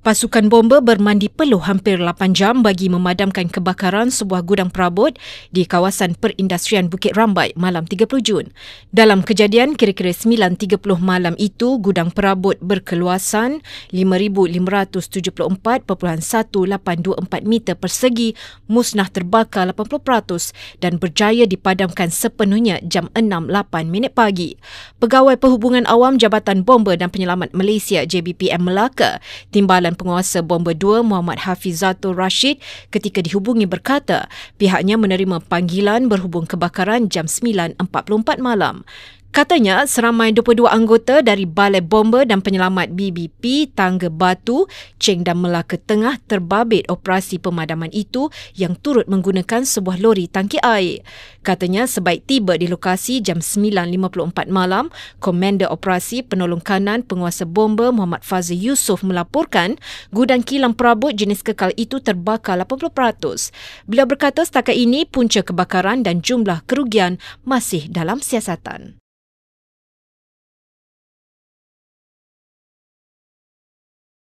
Pasukan bomba bermandi peluh hampir 8 jam bagi memadamkan kebakaran sebuah gudang perabot di kawasan perindustrian Bukit Rambai malam 30 Jun. Dalam kejadian kira-kira 9.30 malam itu, gudang perabot berkeluasan 5,574.184 meter persegi musnah terbakar 80% dan berjaya dipadamkan sepenuhnya jam 6.08 pagi. Pegawai Perhubungan Awam Jabatan Bomba dan Penyelamat Malaysia JBPM Melaka, Timbalan Penguasa Bomba 2 Muhammad Hafizatul Rashid ketika dihubungi berkata pihaknya menerima panggilan berhubung kebakaran jam 9.44 malam. Katanya seramai 22 anggota dari Balai Bomba dan Penyelamat BBP Tangga Batu, Cheng dan Melaka Tengah terbabit operasi pemadaman itu yang turut menggunakan sebuah lori tangki air. Katanya sebaik tiba di lokasi jam 9.54 malam, Komander Operasi Penolong Kanan Penguasa Bomba Muhammad Fazil Yusof melaporkan gudang kilang perabot jenis kekal itu terbakar 80%. Beliau berkata setakat ini punca kebakaran dan jumlah kerugian masih dalam siasatan.